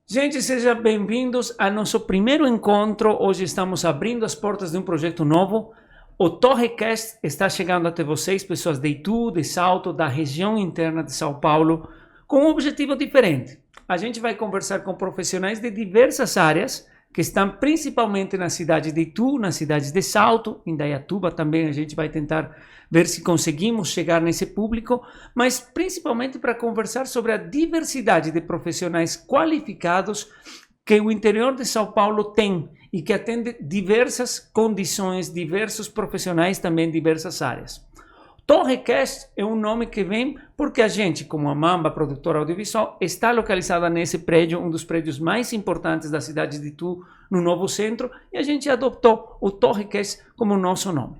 Gente, sejam bem-vindos ao nosso primeiro encontro. Hoje estamos abrindo as portas de um projeto novo. O TorreCast está chegando até vocês, pessoas de Itu, de Salto, da região interna de São Paulo, com um objetivo diferente. A gente vai conversar com profissionais de diversas áreas, que estão principalmente na cidade de Itu, nas cidades de Salto, em Indaiatuba também a gente vai tentar ver se conseguimos chegar nesse público, mas principalmente para conversar sobre a diversidade de profissionais qualificados que o interior de São Paulo tem e que atende diversas condições, diversos profissionais também, diversas áreas. TorreCast é um nome que vem porque a gente, como a Mamba, produtora audiovisual, está localizada nesse prédio, um dos prédios mais importantes da cidade de Itu, no Novo Centro, e a gente adotou o TorreCast como nosso nome.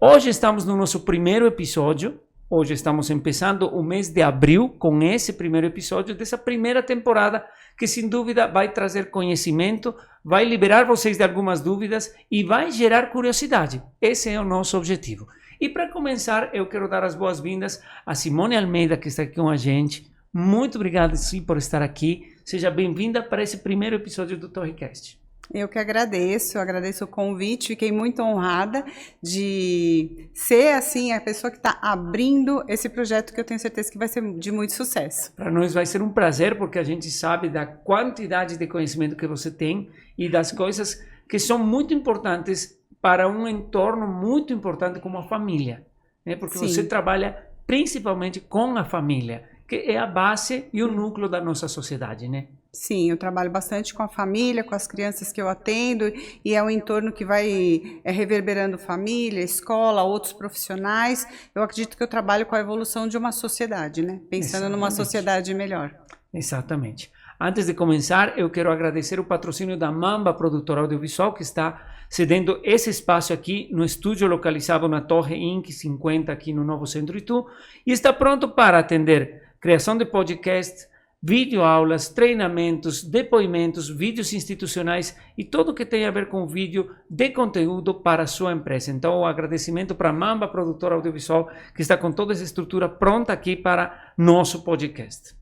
Hoje estamos no nosso primeiro episódio, hoje estamos começando o mês de abril com esse primeiro episódio dessa primeira temporada, que sem dúvida vai trazer conhecimento, vai liberar vocês de algumas dúvidas e vai gerar curiosidade. Esse é o nosso objetivo. E para começar, eu quero dar as boas-vindas a Simone Almeida, que está aqui com a gente. Muito obrigado, sim, por estar aqui. Seja bem-vinda para esse primeiro episódio do TorreCast. Eu que agradeço o convite, fiquei muito honrada de ser, assim, a pessoa que está abrindo esse projeto que eu tenho certeza que vai ser de muito sucesso. Para nós vai ser um prazer, porque a gente sabe da quantidade de conhecimento que você tem e das coisas que são muito importantes para um entorno muito importante como a família, né? Porque Sim. você trabalha principalmente com a família, que é a base e o núcleo da nossa sociedade, né? Sim, eu trabalho bastante com a família, com as crianças que eu atendo, e é um entorno que vai reverberando família, escola, outros profissionais. Eu acredito que eu trabalho com a evolução de uma sociedade, né? Pensando Exatamente. numa sociedade melhor. Exatamente. Antes de começar, eu quero agradecer o patrocínio da Mamba, produtora audiovisual, que está cedendo esse espaço aqui no estúdio localizado na Torre Inc. 50, aqui no Novo Centro Itu, e está pronto para atender criação de podcast, videoaulas, treinamentos, depoimentos, vídeos institucionais e tudo que tem a ver com vídeo de conteúdo para a sua empresa. Então, o agradecimento para a Mamba, produtora audiovisual, que está com toda essa estrutura pronta aqui para nosso podcast.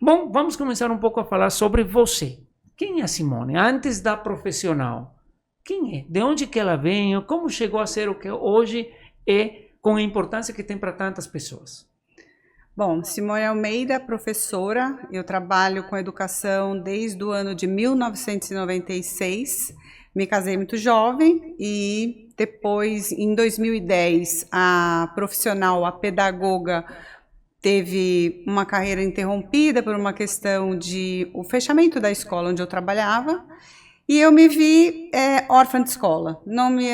Bom, vamos começar um pouco a falar sobre você. Quem é a Simone? Antes da profissional. Quem é? De onde que ela vem? Como chegou a ser o que hoje é, com a importância que tem para tantas pessoas? Bom, Simone Almeida, professora, eu trabalho com educação desde o ano de 1996, me casei muito jovem e depois, em 2010, a profissional, a pedagoga, teve uma carreira interrompida por uma questão de o fechamento da escola onde eu trabalhava, e eu me vi órfã de escola, não me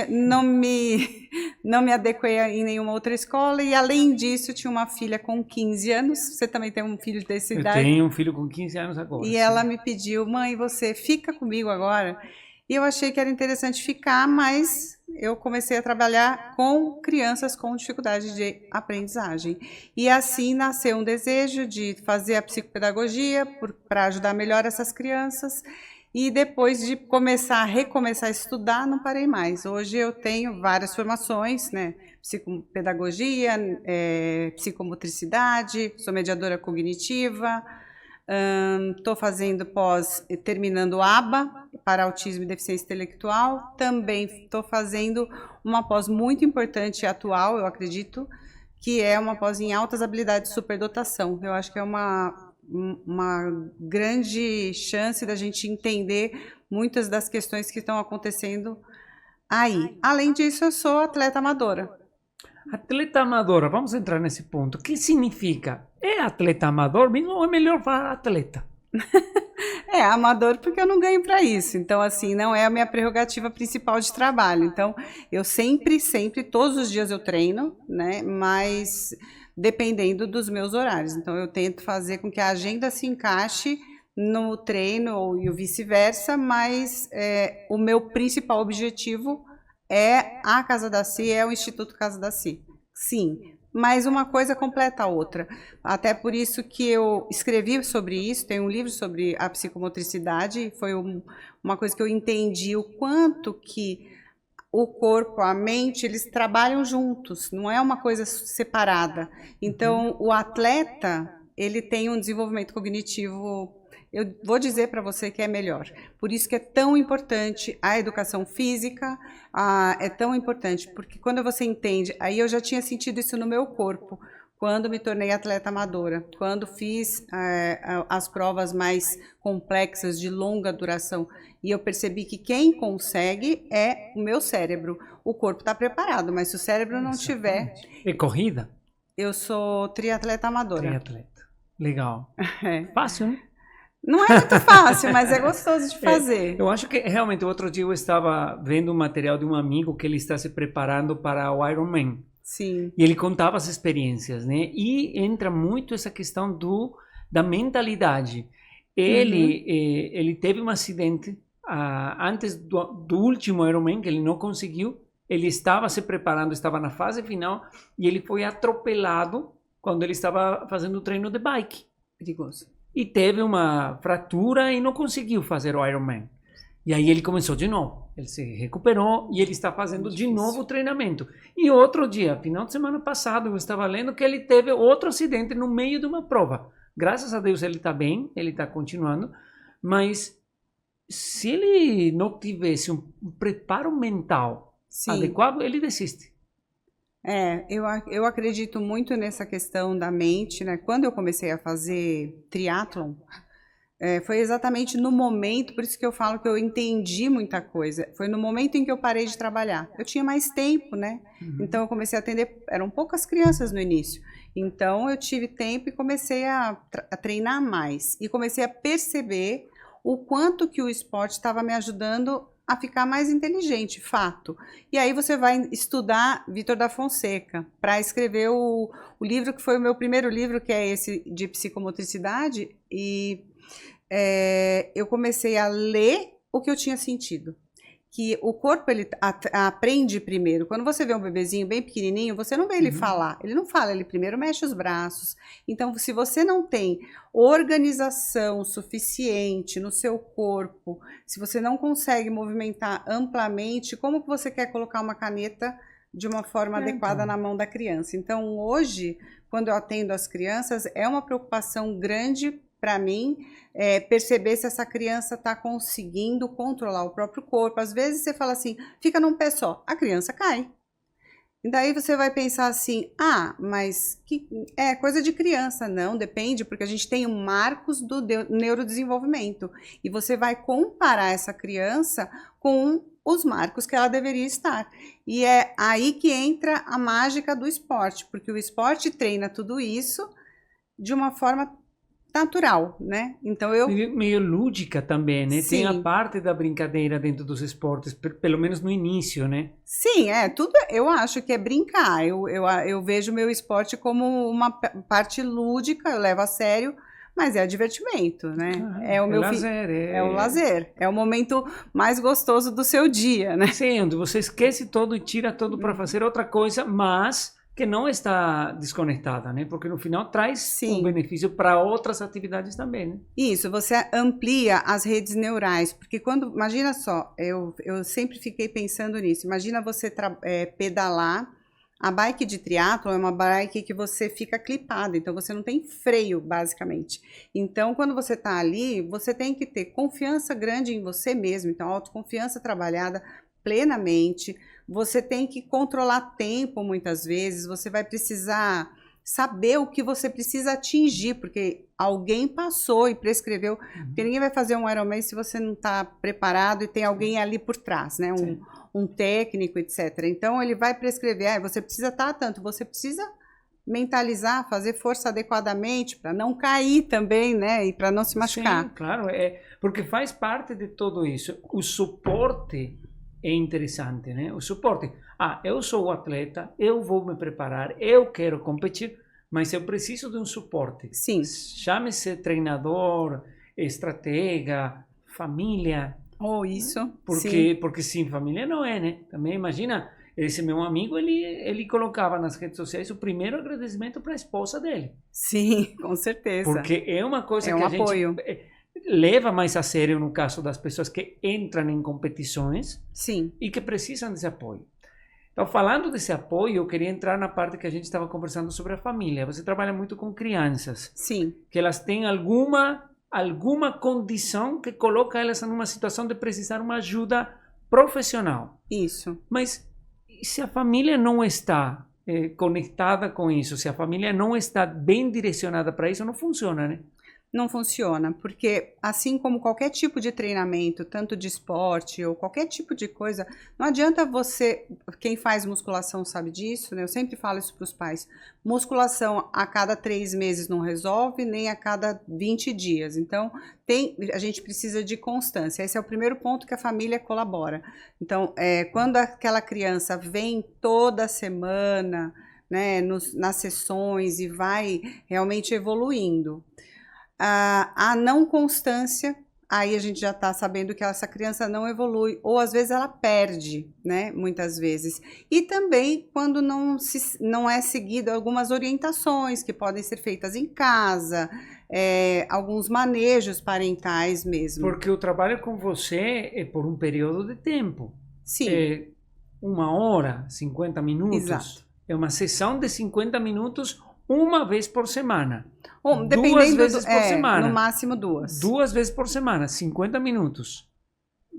adequei em nenhuma outra escola, e além disso tinha uma filha com 15 anos, você também tem um filho dessa idade? Eu tenho um filho com 15 anos agora. E ela me pediu, mãe, você fica comigo agora? E eu achei que era interessante ficar, mas eu comecei a trabalhar com crianças com dificuldade de aprendizagem. E assim nasceu um desejo de fazer a psicopedagogia para ajudar melhor essas crianças. E depois de recomeçar a estudar, não parei mais. Hoje eu tenho várias formações, né? Psicopedagogia, psicomotricidade, sou mediadora cognitiva, estou fazendo terminando ABA para autismo e deficiência intelectual. Também estou fazendo uma pós muito importante e atual, eu acredito, que é uma pós em altas habilidades de superdotação. Eu acho que é uma grande chance da gente entender muitas das questões que estão acontecendo aí. Além disso, eu sou atleta amadora. Atleta amadora, vamos entrar nesse ponto. O que significa? É atleta amador mesmo ou é melhor falar atleta? É amador porque eu não ganho para isso. Então, assim, não é a minha prerrogativa principal de trabalho. Então, eu sempre, todos os dias eu treino, né? Mas dependendo dos meus horários. Então, eu tento fazer com que a agenda se encaixe no treino e o vice-versa, mas o meu principal objetivo é a Casa da Si, é o Instituto Casa da Si. Sim, mas uma coisa completa a outra. Até por isso que eu escrevi sobre isso, tem um livro sobre a psicomotricidade, foi uma coisa que eu entendi o quanto que o corpo, a mente, eles trabalham juntos, não é uma coisa separada. Então, o atleta, ele tem um desenvolvimento cognitivo, eu vou dizer para você que é melhor. Por isso que é tão importante a educação física, é tão importante, porque quando você entende, aí eu já tinha sentido isso no meu corpo, quando me tornei atleta amadora, quando fiz as provas mais complexas, de longa duração, e eu percebi que quem consegue é o meu cérebro. O corpo está preparado, mas se o cérebro não tiver... É corrida? Eu sou triatleta amadora. Triatleta. Legal. Fácil, né? Não é muito fácil, mas é gostoso de fazer. Eu acho que realmente, outro dia eu estava vendo um material de um amigo que ele está se preparando para o Ironman. Sim. E ele contava as experiências, né? E entra muito essa questão da mentalidade. Ele teve um acidente antes do último Ironman, que ele não conseguiu. Ele estava se preparando, estava na fase final, e ele foi atropelado quando ele estava fazendo o treino de bike. Perigoso. E teve uma fratura e não conseguiu fazer o Ironman. E aí ele começou de novo. Ele se recuperou e ele está fazendo de novo o treinamento. E outro dia, final de semana passado, eu estava lendo que ele teve outro acidente no meio de uma prova. Graças a Deus ele está bem, ele está continuando. Mas se ele não tivesse um preparo mental adequado, ele desiste. Eu acredito muito nessa questão da mente, né? Quando eu comecei a fazer triatlon, foi exatamente no momento, por isso que eu falo que eu entendi muita coisa. Foi no momento em que eu parei de trabalhar. Eu tinha mais tempo, né? Então eu comecei a atender, eram poucas crianças no início. Então eu tive tempo e comecei a treinar mais. E comecei a perceber o quanto que o esporte estava me ajudando a ficar mais inteligente, fato. E aí você vai estudar Vítor da Fonseca para escrever o livro que foi o meu primeiro livro, que é esse de psicomotricidade, e eu comecei a ler o que eu tinha sentido. Que o corpo, ele aprende primeiro. Quando você vê um bebezinho bem pequenininho, você não vê ele falar. Ele não fala, ele primeiro mexe os braços. Então, se você não tem organização suficiente no seu corpo, se você não consegue movimentar amplamente, como que você quer colocar uma caneta de uma forma adequada na mão da criança? Então, hoje, quando eu atendo as crianças, é uma preocupação grande para mim, perceber se essa criança está conseguindo controlar o próprio corpo. Às vezes você fala assim, fica num pé só, a criança cai. E daí você vai pensar assim, mas é coisa de criança. Não, depende, porque a gente tem um marcos do neurodesenvolvimento. E você vai comparar essa criança com os marcos que ela deveria estar. E é aí que entra a mágica do esporte, porque o esporte treina tudo isso de uma forma natural, né? Então meio lúdica também, né? Sim. Tem a parte da brincadeira dentro dos esportes, pelo menos no início, né? Sim, tudo eu acho que é brincar. Eu vejo o meu esporte como uma parte lúdica, eu levo a sério, mas é divertimento, né? É o meu lazer, é o lazer, é o momento mais gostoso do seu dia, né? Sim, onde você esquece todo e tira todo para fazer outra coisa, mas que não está desconectada, né? Porque no final traz um benefício para outras atividades também, né? Isso, você amplia as redes neurais, porque imagina só, eu sempre fiquei pensando nisso, imagina você pedalar, a bike de triatlon é uma bike que você fica clipada, então você não tem freio, basicamente. Então, quando você está ali, você tem que ter confiança grande em você mesmo, então autoconfiança trabalhada plenamente. Você tem que controlar tempo muitas vezes, você vai precisar saber o que você precisa atingir, porque alguém passou e prescreveu, porque ninguém vai fazer um Ironman se você não está preparado e tem alguém ali por trás, né? Um técnico, etc. Então ele vai prescrever, você precisa estar tanto, você precisa mentalizar, fazer força adequadamente para não cair também, né? E para não se machucar. Sim, claro, porque faz parte de tudo isso. O suporte é interessante, né? O suporte. Eu sou o atleta, eu vou me preparar, eu quero competir, mas eu preciso de um suporte. Sim. Chame-se treinador, estratega, família. Isso. Porque sem família não é, né? Também imagina, esse meu amigo, ele colocava nas redes sociais o primeiro agradecimento para a esposa dele. Sim, com certeza. Porque é uma coisa que a apoio. gente... leva mais a sério no caso das pessoas que entram em competições Sim. e que precisam desse apoio. Então, falando desse apoio, eu queria entrar na parte que a gente estava conversando sobre a família. Você trabalha muito com crianças. Sim. Que elas têm alguma condição que coloca elas numa situação de precisar uma ajuda profissional. Isso. Mas se a família não está conectada com isso, se a família não está bem direcionada para isso, não funciona, né? Não funciona, porque assim como qualquer tipo de treinamento, tanto de esporte ou qualquer tipo de coisa, não adianta você, quem faz musculação sabe disso, né? Eu sempre falo isso para os pais, musculação a cada 3 meses não resolve, nem a cada 20 dias, então a gente precisa de constância, esse é o primeiro ponto que a família colabora. Então, quando aquela criança vem toda semana, né, nas sessões e vai realmente evoluindo, a não constância, aí a gente já está sabendo que essa criança não evolui, ou às vezes ela perde, né, muitas vezes. E também quando não é seguida algumas orientações que podem ser feitas em casa, alguns manejos parentais mesmo. Porque o trabalho com você é por um período de tempo. Sim. 1 hora, 50 minutos. Exato. É uma sessão de 50 minutos uma vez por semana. Dependendo 2 vezes por semana. No máximo 2. 2 vezes por semana, 50 minutos.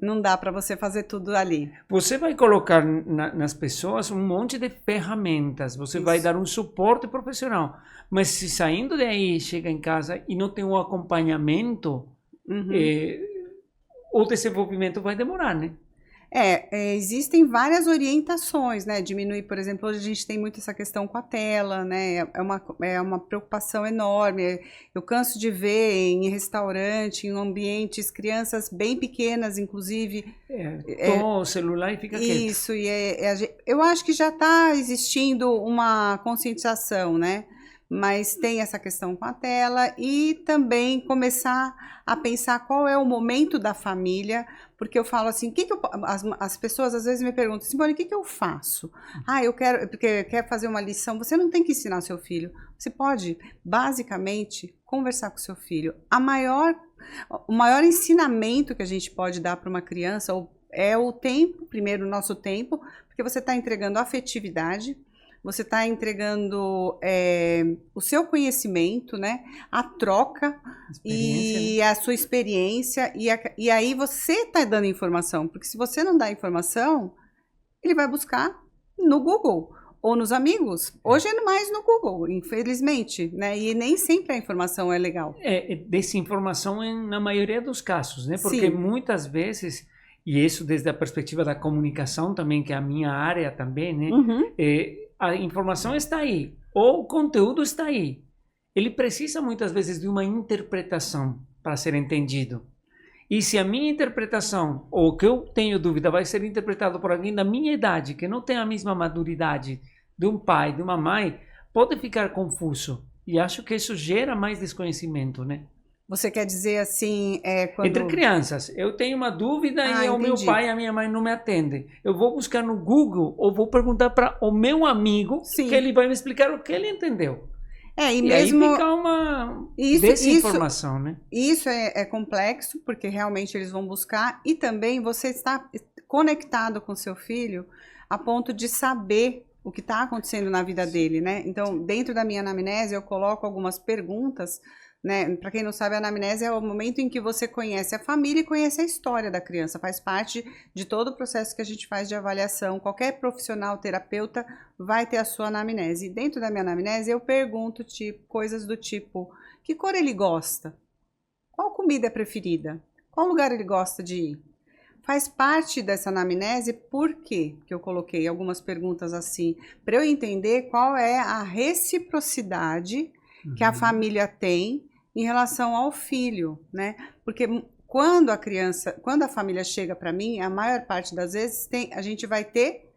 Não dá para você fazer tudo ali. Você vai colocar nas pessoas um monte de ferramentas, você vai dar um suporte profissional. Mas se saindo daí, chega em casa e não tem um acompanhamento, o desenvolvimento vai demorar, né? Existem várias orientações, né? Diminuir, por exemplo, hoje a gente tem muito essa questão com a tela, né? É uma preocupação enorme. Eu canso de ver em restaurante, em ambientes, crianças bem pequenas, inclusive. Toma o celular e fica quieto. Isso, eu acho que já está existindo uma conscientização, né? Mas tem essa questão com a tela e também começar a pensar qual é o momento da família, porque eu falo assim, as pessoas às vezes me perguntam, Simone, o que eu faço? Eu quero, porque quer fazer uma lição, você não tem que ensinar seu filho, você pode, basicamente, conversar com seu filho. O maior ensinamento que a gente pode dar para uma criança é o tempo, primeiro o nosso tempo, porque você está entregando afetividade, você está entregando o seu conhecimento, né? A troca e a sua experiência. E aí você está dando informação. Porque se você não dá informação, ele vai buscar no Google ou nos amigos. Hoje é mais no Google, infelizmente, né? E nem sempre a informação é legal. Desinformação na maioria dos casos, né? Porque muitas vezes, e isso desde a perspectiva da comunicação também, que é a minha área também, né? A informação está aí, ou o conteúdo está aí. Ele precisa muitas vezes de uma interpretação para ser entendido. E se a minha interpretação, ou o que eu tenho dúvida, vai ser interpretado por alguém da minha idade, que não tem a mesma maturidade de um pai, de uma mãe, pode ficar confuso. E acho que isso gera mais desconhecimento, né? Você quer dizer assim, Entre crianças, eu tenho uma dúvida e o meu pai e a minha mãe não me atendem. Eu vou buscar no Google ou vou perguntar para o meu amigo, que ele vai me explicar o que ele entendeu. E mesmo aí fica uma desinformação, né? Isso é complexo, porque realmente eles vão buscar, e também você está conectado com seu filho a ponto de saber o que está acontecendo na vida dele, né? Então, dentro da minha anamnese, eu coloco algumas perguntas, né? Para quem não sabe, a anamnese é o momento em que você conhece a família e conhece a história da criança. Faz parte de todo o processo que a gente faz de avaliação. Qualquer profissional, terapeuta, vai ter a sua anamnese. E dentro da minha anamnese, eu pergunto coisas do tipo, que cor ele gosta? Qual comida é preferida? Qual lugar ele gosta de ir? Faz parte dessa anamnese, por quê? Que eu coloquei algumas perguntas assim, para eu entender qual é a reciprocidade que a família tem em relação ao filho, né? Porque quando a família chega para mim, a maior parte das vezes a gente vai ter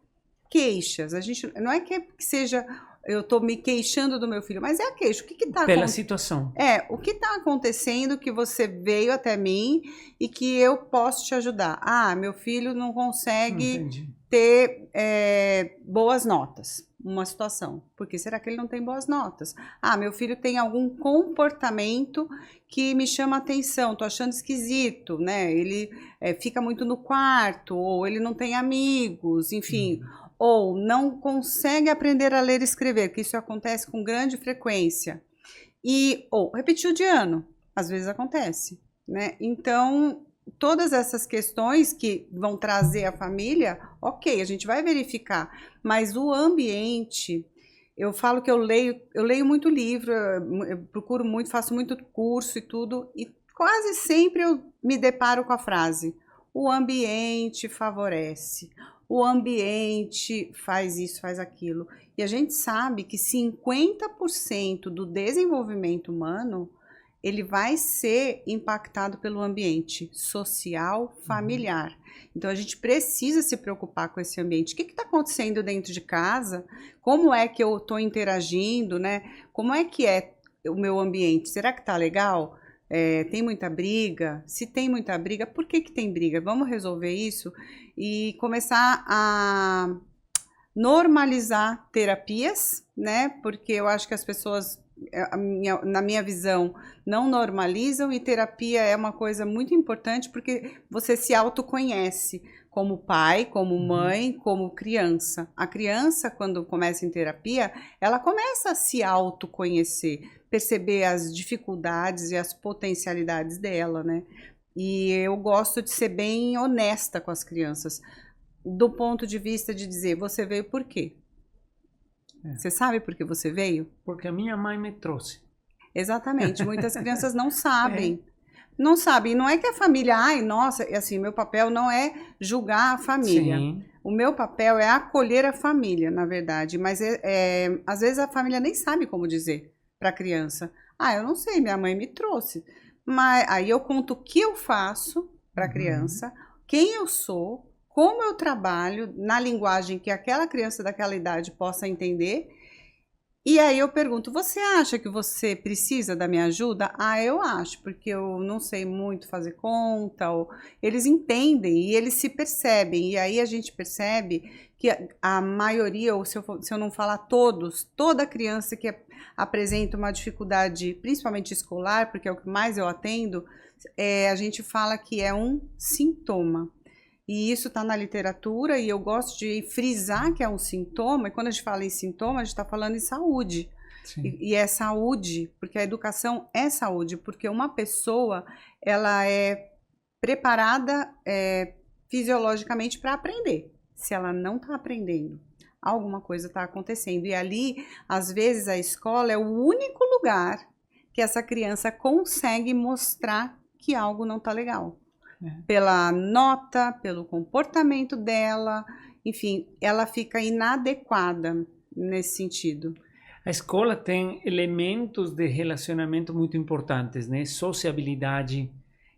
queixas. A gente não é que seja eu estou me queixando do meu filho, mas é a queixa. O que está acontecendo? Pela situação. O que está acontecendo que você veio até mim e que eu posso te ajudar? Meu filho não consegue ter boas notas. uma situação. Por que será que ele não tem boas notas? Ah, meu filho tem algum comportamento que me chama atenção, tô achando esquisito, né? Ele fica muito no quarto, ou ele não tem amigos, enfim, ou não consegue aprender a ler e escrever, que isso acontece com grande frequência. Ou repetiu de ano, às vezes acontece, né? Então, todas essas questões que vão trazer a família, ok, a gente vai verificar, mas o ambiente, eu falo que eu leio muito livro, eu procuro muito, faço muito curso e tudo, e quase sempre eu me deparo com a frase: o ambiente favorece, o ambiente faz isso, faz aquilo. E a gente sabe que 50% do desenvolvimento humano ele vai ser impactado pelo ambiente social, familiar. Então, a gente precisa se preocupar com esse ambiente. O que está acontecendo dentro de casa? Como é que eu estou interagindo, né? Como é que é o meu ambiente? Será que está legal? Tem muita briga? Se tem muita briga, por que tem briga? Vamos resolver isso e começar a normalizar terapias, né? Porque eu acho que as pessoas, na minha visão, não normalizam, e terapia é uma coisa muito importante porque você se autoconhece como pai, como mãe, como criança. A criança, quando começa em terapia, ela começa a se autoconhecer, perceber as dificuldades e as potencialidades dela, né? E eu gosto de ser bem honesta com as crianças, do ponto de vista de dizer: você veio por quê? Você sabe por que você veio? Porque a minha mãe me trouxe. Exatamente, muitas crianças não sabem. Não sabem, não é que a família, ai, nossa, assim, meu papel não é julgar a família. Sim. O meu papel é acolher a família, na verdade, mas às vezes a família nem sabe como dizer para a criança: ah, eu não sei, minha mãe me trouxe. Mas aí eu conto o que eu faço para a criança, quem eu sou, como eu trabalho na linguagem que aquela criança daquela idade possa entender. E aí eu pergunto: você acha que você precisa da minha ajuda? Ah, eu acho, porque eu não sei muito fazer conta. Ou eles entendem e eles se percebem. E aí a gente percebe que a maioria, ou se eu não falar todos, toda criança que apresenta uma dificuldade, principalmente escolar, porque é o que mais eu atendo, a gente fala que é um sintoma. E isso está na literatura, e eu gosto de frisar que é um sintoma, e quando a gente fala em sintoma, a gente está falando em saúde. E é saúde, porque a educação é saúde, porque uma pessoa, ela é preparada fisiologicamente para aprender. Se ela não está aprendendo, alguma coisa está acontecendo. E ali, às vezes, a escola é o único lugar que essa criança consegue mostrar que algo não está legal. Pela nota, pelo comportamento dela, enfim, ela fica inadequada nesse sentido. A escola tem elementos de relacionamento muito importantes, né? Sociabilidade,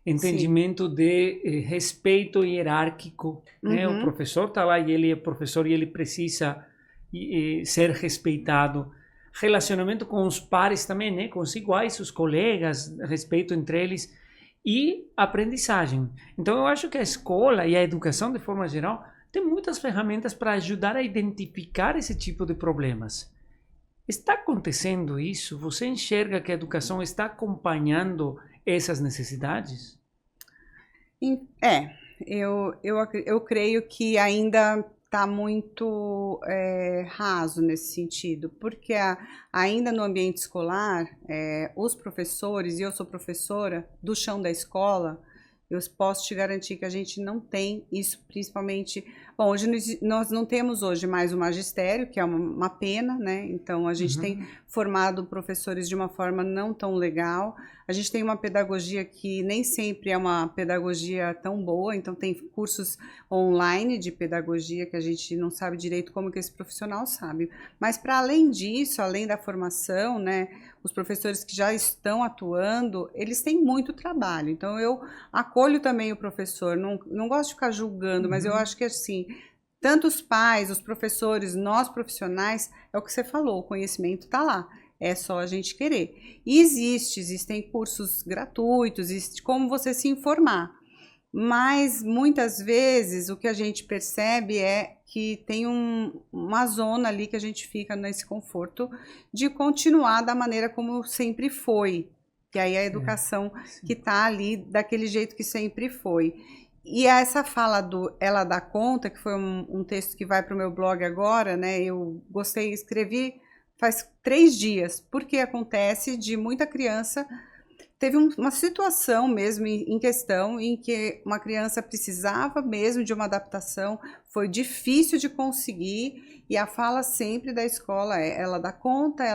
entendimento de respeito hierárquico, né? O professor está lá e ele é professor e ele precisa ser respeitado. Relacionamento com os pares também, né? Com os iguais, os colegas, respeito entre eles. E aprendizagem. Então eu acho que a escola e a educação de forma geral tem muitas ferramentas para ajudar a identificar esse tipo de problemas. Está acontecendo isso? Você enxerga que a educação está acompanhando essas necessidades? Eu creio que ainda está muito raso nesse sentido, porque ainda no ambiente escolar, os professores, e eu sou professora do chão da escola, eu posso te garantir que a gente não tem isso, principalmente... Bom, hoje nós não temos hoje mais o magistério, que é uma pena, né? Então, a gente tem formado professores de uma forma não tão legal. A gente tem uma pedagogia que nem sempre é uma pedagogia tão boa, então tem cursos online de pedagogia que a gente não sabe direito como que esse profissional sabe. Mas, para além disso, além da formação, né? Os professores que já estão atuando, eles têm muito trabalho. Então, eu acolho também o professor, não gosto de ficar julgando, mas eu acho que assim, tanto os pais, os professores, nós profissionais, é o que você falou, o conhecimento está lá. É só a gente querer. E existem cursos gratuitos, existe como você se informar. Mas muitas vezes o que a gente percebe é que tem uma zona ali que a gente fica nesse conforto de continuar da maneira como sempre foi, que aí é a educação que está ali daquele jeito que sempre foi. E essa fala do Ela Dá Conta, que foi um texto que vai para o meu blog agora, né? Eu gostei, escrevi faz 3 dias, porque acontece de muita criança. Teve uma situação mesmo em questão em que uma criança precisava mesmo de uma adaptação, foi difícil de conseguir, e a fala sempre da escola é: ela dá conta,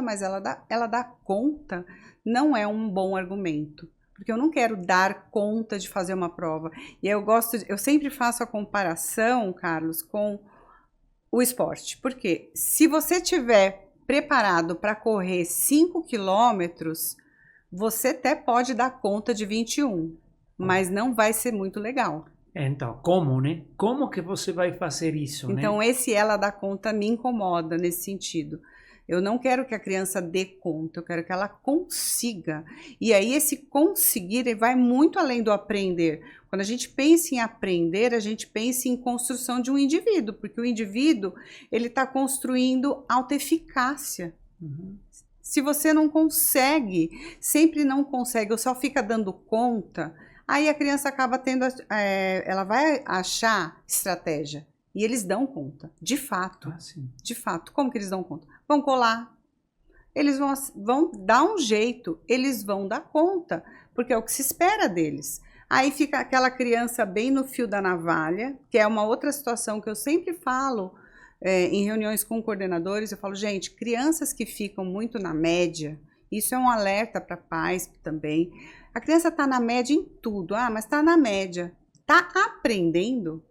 mas ela dá conta não é um bom argumento, porque eu não quero dar conta de fazer uma prova. E eu sempre faço a comparação, Carlos, com o esporte, porque se você tiver preparado para correr 5 quilômetros, você até pode dar conta de 21, mas não vai ser muito legal. Então, como, né? Como que você vai fazer isso, então, né? esse Ela Dá Conta me incomoda nesse sentido. Eu não quero que a criança dê conta, eu quero que ela consiga. E aí esse conseguir ele vai muito além do aprender. Quando a gente pensa em aprender, a gente pensa em construção de um indivíduo, porque o indivíduo ele está construindo autoeficácia. Uhum. Se você não consegue, sempre não consegue, ou só fica dando conta, aí a criança acaba tendo, ela vai achar estratégia. E eles dão conta, de fato. De fato. Como que eles dão conta? Vão colar, eles vão dar um jeito, eles vão dar conta, porque é o que se espera deles. Aí fica aquela criança bem no fio da navalha, que é uma outra situação que eu sempre falo, em reuniões com coordenadores, eu falo, gente, crianças que ficam muito na média, isso é um alerta para pais também. A criança está na média em tudo, mas está na média. Está aprendendo?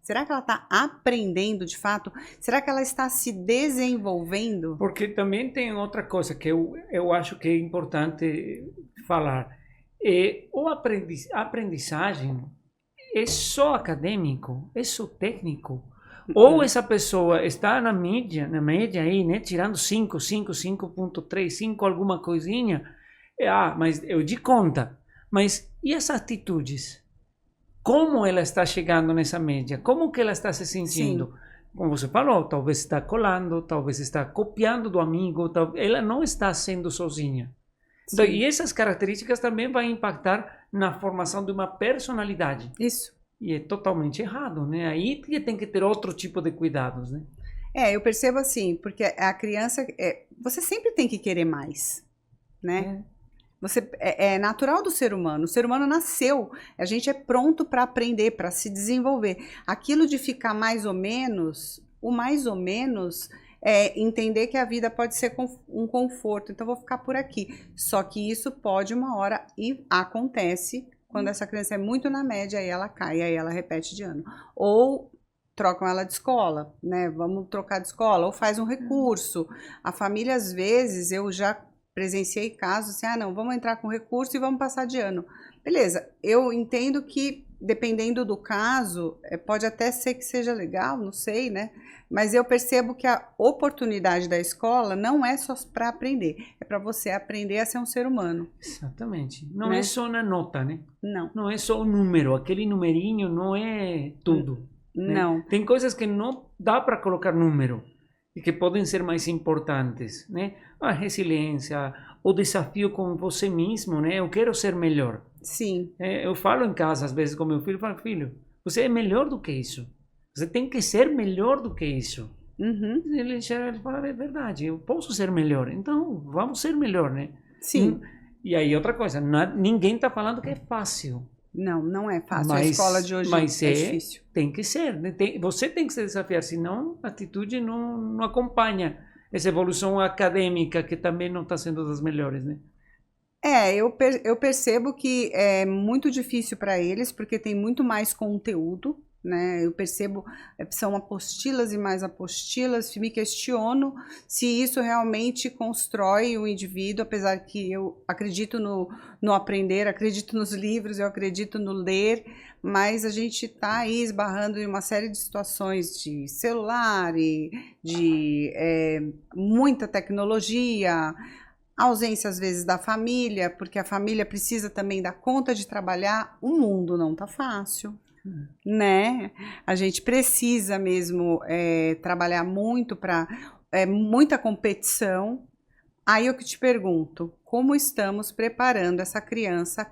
Será que ela está aprendendo de fato? Será que ela está se desenvolvendo? Porque também tem outra coisa que eu acho que é importante falar. A aprendizagem é só acadêmico, é só técnico. Ou essa pessoa está na média aí, né, tirando 5, 5.3, 5 alguma coisinha, mas eu de conta. Mas e as atitudes? Como ela está chegando nessa média? Como que ela está se sentindo? Sim. Como você falou, talvez está colando, talvez está copiando do amigo, ela não está sendo sozinha. Então, e essas características também vão impactar na formação de uma personalidade. Isso. E é totalmente errado, né? Aí tem que ter outro tipo de cuidados, né? Eu percebo assim, porque a criança, você sempre tem que querer mais, né? É natural do ser humano. O ser humano nasceu, a gente é pronto para aprender, para se desenvolver. Aquilo de ficar mais ou menos, o mais ou menos é entender que a vida pode ser um conforto. Então, vou ficar por aqui. Só que isso pode uma hora e acontece. Quando essa criança é muito na média, aí ela cai, aí ela repete de ano. Ou trocam ela de escola, né? Vamos trocar de escola, ou faz um recurso. A família, às vezes, eu já presenciei casos assim, não, vamos entrar com recurso e vamos passar de ano. Beleza, eu entendo que, dependendo do caso, pode até ser que seja legal, não sei, né? Mas eu percebo que a oportunidade da escola não é só para aprender, é para você aprender a ser um ser humano. Exatamente. Não é só na nota, né? Não. Não é só o número, aquele numerinho não é tudo. Não. Né? Tem coisas que não dá para colocar número e que podem ser mais importantes, né? A resiliência, o desafio com você mesmo, né? Eu quero ser melhor. Sim. Eu falo em casa às vezes com meu filho, falo, filho, você é melhor do que isso. Você tem que ser melhor do que isso. Uhum. Ele fala, é verdade, eu posso ser melhor. Então, vamos ser melhor, né? Sim. E aí, outra coisa, ninguém está falando que é fácil. Não, não é fácil. A escola de hoje é difícil. Tem que ser. Né? Você tem que se desafiar, senão a atitude não acompanha essa evolução acadêmica que também não está sendo das melhores, né? Eu percebo que é muito difícil para eles, porque tem muito mais conteúdo, né? Eu percebo, são apostilas e mais apostilas, me questiono se isso realmente constrói o indivíduo, apesar que eu acredito no aprender, acredito nos livros, eu acredito no ler, mas a gente está aí esbarrando em uma série de situações de celular e de muita tecnologia. A ausência, às vezes, da família, porque a família precisa também dar conta de trabalhar. O mundo não tá fácil, né? A gente precisa mesmo trabalhar muito para muita competição. Aí eu que te pergunto, como estamos preparando essa criança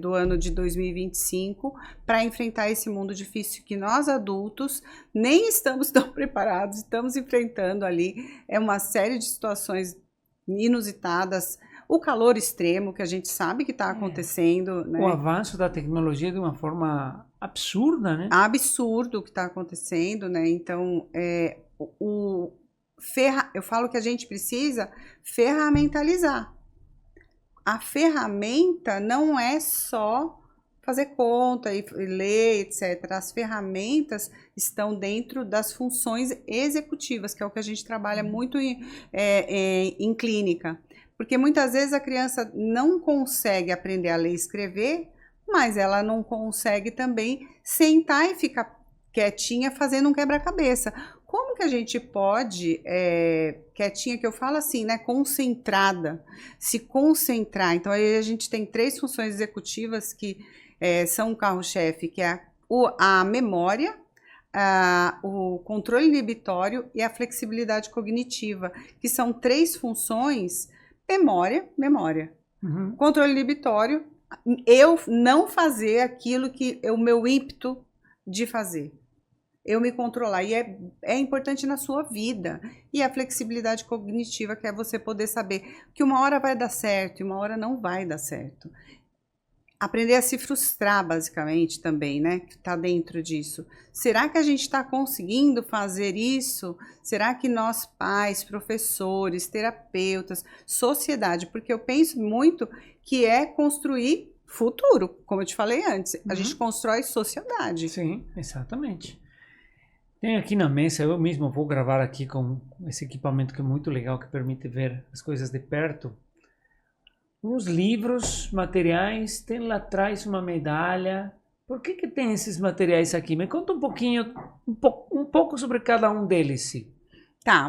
do ano de 2025 para enfrentar esse mundo difícil que nós adultos nem estamos tão preparados, estamos enfrentando ali uma série de situações inusitadas, o calor extremo que a gente sabe que está acontecendo, né? O avanço da tecnologia de uma forma absurda, né? Absurdo o que está acontecendo, né? Então, eu falo que a gente precisa ferramentalizar. A ferramenta não é só fazer conta e ler, etc. As ferramentas estão dentro das funções executivas, que é o que a gente trabalha muito em clínica. Porque muitas vezes a criança não consegue aprender a ler e escrever, mas ela não consegue também sentar e ficar quietinha fazendo um quebra-cabeça. Como que a gente pode, quietinha, que eu falo assim, né, concentrada, se concentrar? Então, aí a gente tem 3 funções executivas que são o carro-chefe, que é a memória, o controle inibitório e a flexibilidade cognitiva, que são 3 funções, memória. Uhum. Controle inibitório, eu não fazer aquilo que é o meu ímpeto de fazer. Eu me controlar, e é importante na sua vida. E a flexibilidade cognitiva, que é você poder saber que uma hora vai dar certo e uma hora não vai dar certo. Aprender a se frustrar, basicamente, também, né? Que está dentro disso. Será que a gente está conseguindo fazer isso? Será que nós, pais, professores, terapeutas, sociedade, porque eu penso muito que é construir futuro, como eu te falei antes. A gente constrói sociedade. Sim, exatamente. Tem aqui na mesa, eu mesmo vou gravar aqui com esse equipamento que é muito legal, que permite ver as coisas de perto. Uns livros, materiais, tem lá atrás uma medalha. Por que tem esses materiais aqui? Me conta um pouquinho, um pouco sobre cada um deles, sim. Tá,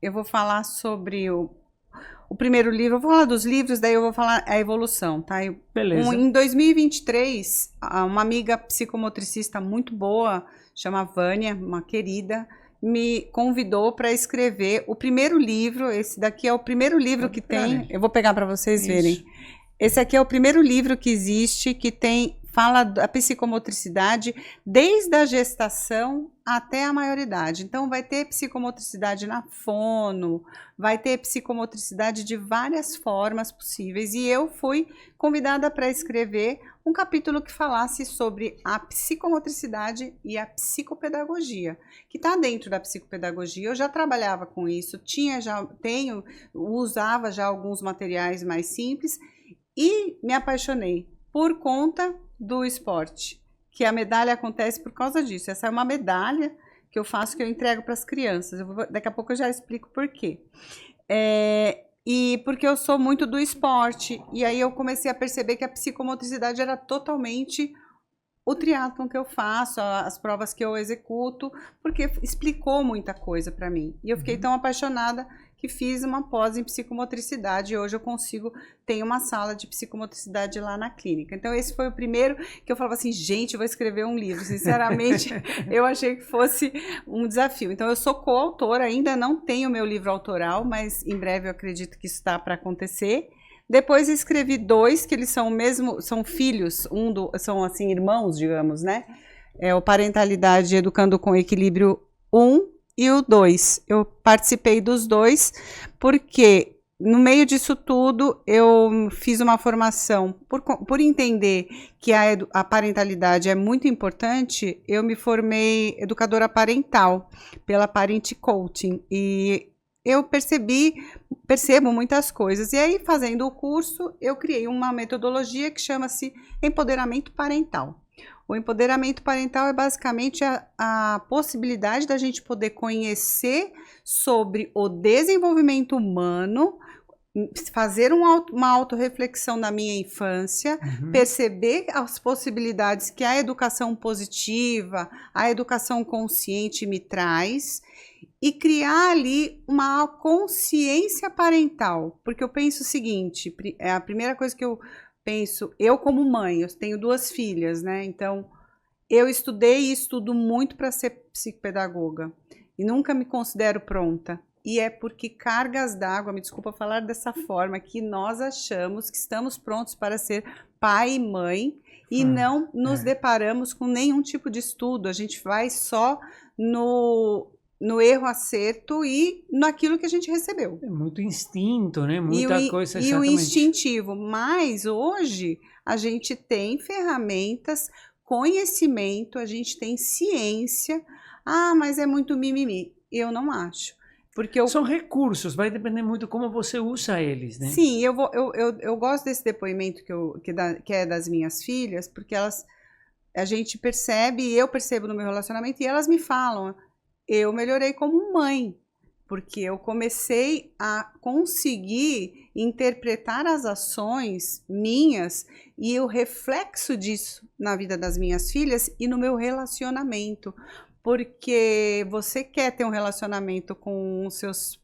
eu vou falar sobre o primeiro livro, eu vou falar dos livros, daí eu vou falar a evolução, tá? Beleza. Em 2023, uma amiga psicomotricista muito boa, chama Vânia, uma querida, me convidou para escrever o primeiro livro. Esse daqui é o primeiro livro que tem. Eu vou pegar para vocês verem. Esse aqui é o primeiro livro que existe, que fala da psicomotricidade desde a gestação até a maioridade. Então, vai ter psicomotricidade na fono, vai ter psicomotricidade de várias formas possíveis. E eu fui convidada para escrever um capítulo que falasse sobre a psicomotricidade e a psicopedagogia, que está dentro da psicopedagogia. Eu já trabalhava com isso, usava já alguns materiais mais simples e me apaixonei por conta do esporte, que a medalha acontece por causa disso. Essa é uma medalha que eu faço, que eu entrego para as crianças. Daqui a pouco eu já explico por quê. E porque eu sou muito do esporte, e aí eu comecei a perceber que a psicomotricidade era totalmente o triatlon que eu faço, as provas que eu executo, porque explicou muita coisa para mim. E eu fiquei tão apaixonada que fiz uma pós em psicomotricidade, e hoje eu tenho uma sala de psicomotricidade lá na clínica. Então esse foi o primeiro que eu falava assim, gente, eu vou escrever um livro. Sinceramente, eu achei que fosse um desafio. Então eu sou coautora, ainda não tenho meu livro autoral, mas em breve eu acredito que isso está para acontecer. Depois escrevi 2, que eles são filhos, são assim irmãos, digamos, né? É o Parentalidade Educando com Equilíbrio 1 e o 2. Eu participei dos 2 porque no meio disso tudo eu fiz uma formação por entender que a parentalidade é muito importante. Eu me formei educadora parental pela Parent Coaching e eu percebo muitas coisas. E aí, fazendo o curso, eu criei uma metodologia que chama-se Empoderamento Parental. O empoderamento parental é basicamente a possibilidade da gente poder conhecer sobre o desenvolvimento humano fazer uma autorreflexão da minha infância, perceber as possibilidades que a educação positiva, a educação consciente me traz e criar ali uma consciência parental. Porque eu penso o seguinte, a primeira coisa que eu penso, eu como mãe, eu tenho 2 filhas, né? Então, eu estudei e estudo muito para ser psicopedagoga e nunca me considero pronta. E é porque cargas d'água, me desculpa falar dessa forma, que nós achamos que estamos prontos para ser pai e mãe e não nos deparamos com nenhum tipo de estudo. A gente vai só no erro, acerto e naquilo que a gente recebeu. É muito instinto, né? Muita coisa, exatamente. E o instintivo. Mas hoje a gente tem ferramentas, conhecimento, a gente tem ciência. Ah, mas é muito mimimi. Eu não acho. Porque são recursos, vai depender muito como você usa eles, né? Sim, eu gosto desse depoimento que é das minhas filhas, porque a gente percebe, eu percebo no meu relacionamento, e elas me falam, eu melhorei como mãe, porque eu comecei a conseguir interpretar as ações minhas e o reflexo disso na vida das minhas filhas e no meu relacionamento. Porque você quer ter um relacionamento com os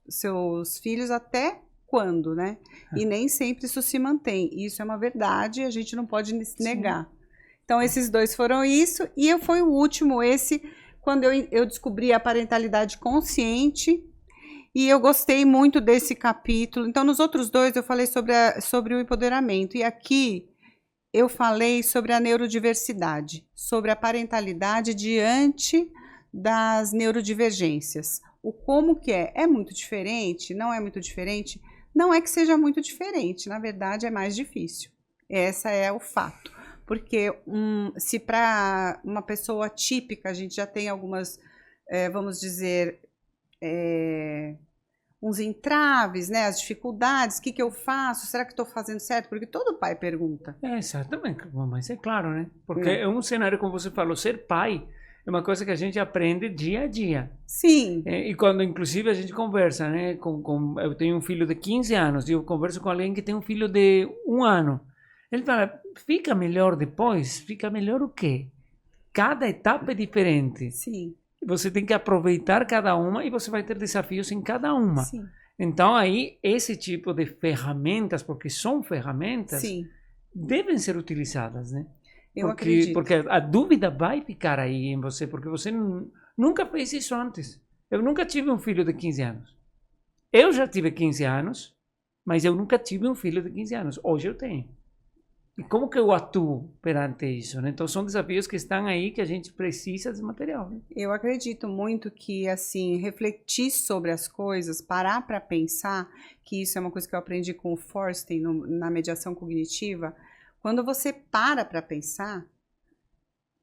seus filhos até quando, né? E nem sempre isso se mantém. Isso é uma verdade, a gente não pode negar. Sim. Então, esses 2 foram isso. E foi o último, quando eu descobri a parentalidade consciente. E eu gostei muito desse capítulo. Então, nos outros 2, eu falei sobre o empoderamento. E aqui, eu falei sobre a neurodiversidade, sobre a parentalidade diante das neurodivergências. O como que é muito diferente, não é muito diferente, não é que seja muito diferente, na verdade é mais difícil. Esse é o fato. Porque se para uma pessoa típica a gente já tem algumas, vamos dizer, uns entraves, né, as dificuldades, o que eu faço, será que estou fazendo certo? Porque todo pai pergunta. Exatamente, mas é claro, né? Porque é um cenário, como você falou, ser pai é uma coisa que a gente aprende dia a dia. Sim. E quando, inclusive, a gente conversa, né? Eu tenho um filho de 15 anos e eu converso com alguém que tem um filho de 1 ano. Ele fala, fica melhor depois? Fica melhor o quê? Cada etapa é diferente. Sim. Você tem que aproveitar cada uma e você vai ter desafios em cada uma. Sim. Então, aí, esse tipo de ferramentas, porque são ferramentas, sim, devem ser utilizadas, né? Eu acredito. Porque a dúvida vai ficar aí em você, porque você nunca fez isso antes. Eu nunca tive um filho de 15 anos. Eu já tive 15 anos, mas eu nunca tive um filho de 15 anos. Hoje eu tenho. E como que eu atuo perante isso, né? Então, são desafios que estão aí que a gente precisa desse material, né? Eu acredito muito que, assim, refletir sobre as coisas, parar para pensar, que isso é uma coisa que eu aprendi com o Forsten na mediação cognitiva. Quando você para pensar,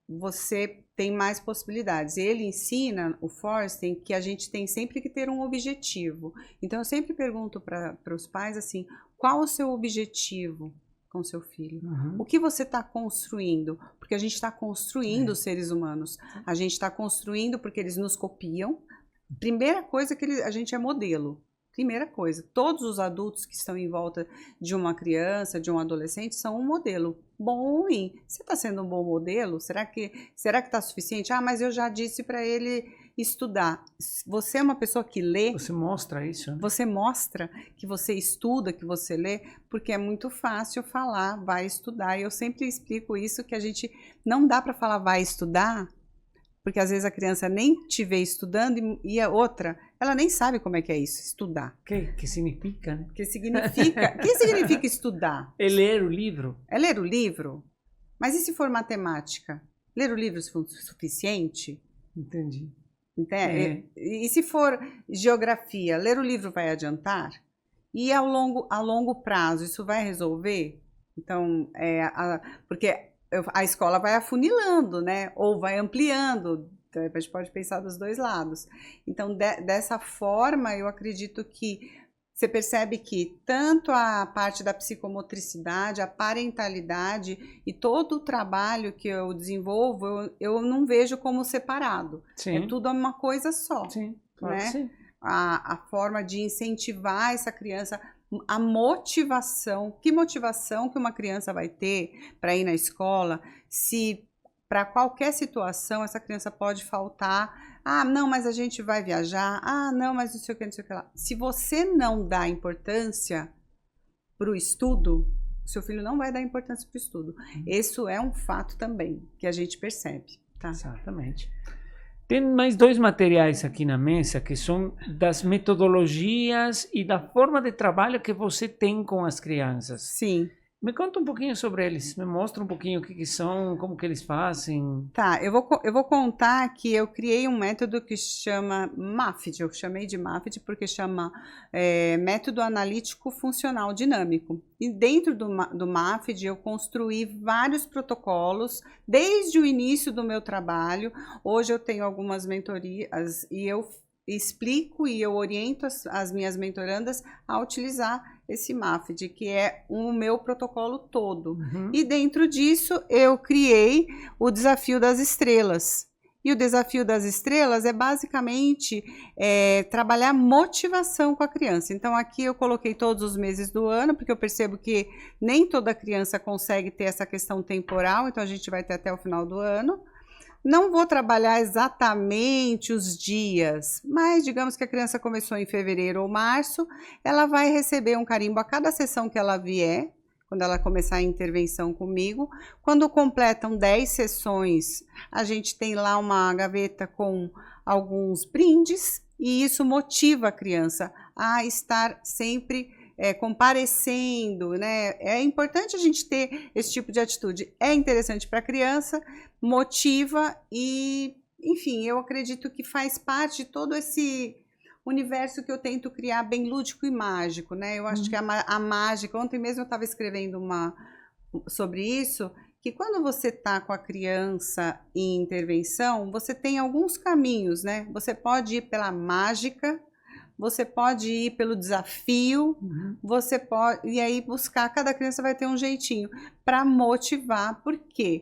você tem mais possibilidades. Ele ensina, o Forsten, que a gente tem sempre que ter um objetivo. Então, eu sempre pergunto para os pais, assim, qual o seu objetivo com seu filho? O que você está construindo? Porque a gente está construindo os seres humanos. A gente está construindo porque eles nos copiam. Primeira coisa que a gente é modelo. Primeira coisa, todos os adultos que estão em volta de uma criança, de um adolescente, são um modelo, bom ou ruim. Você está sendo um bom modelo? Será que está suficiente? Ah, mas eu já disse para ele estudar. Você é uma pessoa que lê. Você mostra isso, né? Você mostra que você estuda, que você lê, porque é muito fácil falar, vai estudar. E eu sempre explico isso, que a gente não dá para falar vai estudar, porque às vezes a criança nem te vê estudando e a outra, ela nem sabe como é que é isso, estudar. Que significa, né? Que significa estudar? É ler o livro. É ler o livro? Mas e se for matemática? Ler o livro é suficiente? Entendi. Entende? E se for geografia, ler o livro vai adiantar? E a longo prazo, isso vai resolver? Então, porque a escola vai afunilando, né? Ou vai ampliando. A gente pode pensar dos dois lados. Então, dessa forma, eu acredito que você percebe que tanto a parte da psicomotricidade, a parentalidade e todo o trabalho que eu desenvolvo, eu não vejo como separado. Sim. É tudo uma coisa só. Sim, claro, né? sim. a forma de incentivar essa criança, a motivação. Que motivação que uma criança vai ter para ir na escola se para qualquer situação essa criança pode faltar? Ah, não, mas a gente vai viajar. Ah, não, mas não sei o que, não sei o que lá. Se você não dá importância para o estudo, seu filho não vai dar importância para o estudo. Isso é um fato também que a gente percebe, tá? Exatamente. Tem mais dois materiais aqui na mesa que são das metodologias e da forma de trabalho que você tem com as crianças. Sim. Me conta um pouquinho sobre eles, me mostra um pouquinho o que são, como que eles fazem. Tá, eu vou contar que eu criei um método que chama MAFD, eu chamei de MAFD porque chama Método Analítico Funcional Dinâmico. E dentro do MAFD eu construí vários protocolos, desde o início do meu trabalho. Hoje eu tenho algumas mentorias e eu explico e eu oriento as minhas mentorandas a utilizar esse MAFD, que é o meu protocolo todo. Uhum. E dentro disso eu criei o Desafio das Estrelas. E o Desafio das Estrelas é basicamente trabalhar motivação com a criança. Então aqui eu coloquei todos os meses do ano, porque eu percebo que nem toda criança consegue ter essa questão temporal, então a gente vai ter até o final do ano. Não vou trabalhar exatamente os dias, mas digamos que a criança começou em fevereiro ou março, ela vai receber um carimbo a cada sessão que ela vier, quando ela começar a intervenção comigo. Quando completam 10 sessões, a gente tem lá uma gaveta com alguns brindes, e isso motiva a criança a estar sempre comparecendo, né? É importante a gente ter esse tipo de atitude. É interessante para a criança, motiva e, enfim, eu acredito que faz parte de todo esse universo que eu tento criar bem lúdico e mágico, né? Eu acho que a mágica, ontem mesmo eu estava escrevendo sobre isso, que quando você está com a criança em intervenção, você tem alguns caminhos, né? Você pode ir pela mágica, você pode ir pelo desafio, você pode, e aí buscar, cada criança vai ter um jeitinho para motivar, porque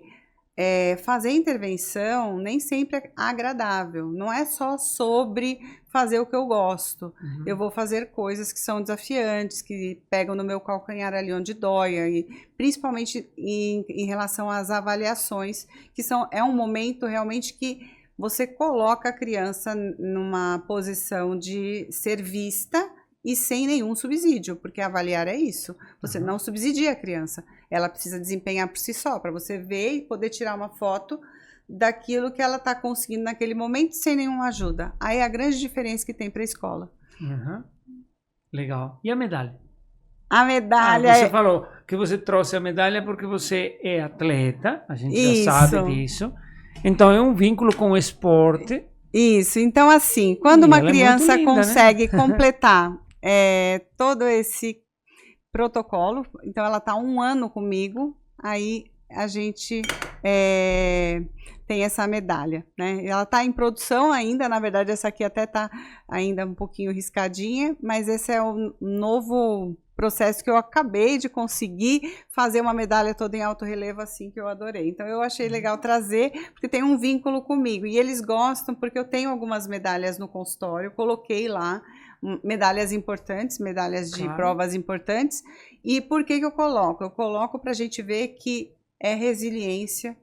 fazer intervenção nem sempre é agradável, não é só sobre fazer o que eu gosto, eu vou fazer coisas que são desafiantes, que pegam no meu calcanhar ali onde dói, e principalmente em relação às avaliações, que é um momento realmente que você coloca a criança numa posição de ser vista e sem nenhum subsídio, porque avaliar é isso. Você não subsidia a criança, ela precisa desempenhar por si só, para você ver e poder tirar uma foto daquilo que ela está conseguindo naquele momento sem nenhuma ajuda. Aí é a grande diferença que tem para a escola. Legal. E a medalha? A medalha você falou que você trouxe a medalha porque você é atleta, a gente já sabe disso. Então é um vínculo com o esporte. Isso, então assim, quando uma criança linda, consegue né? completar todo esse protocolo, então ela está 1 ano comigo, aí a gente tem essa medalha, né? Ela está em produção ainda, na verdade essa aqui até está ainda um pouquinho riscadinha, mas esse é o novo processo que eu acabei de conseguir fazer uma medalha toda em alto relevo assim, que eu adorei. Então eu achei legal trazer, porque tem um vínculo comigo, e eles gostam porque eu tenho algumas medalhas no consultório, coloquei lá medalhas importantes, medalhas de provas importantes. E por que eu coloco? Eu coloco para a gente ver que é resiliência,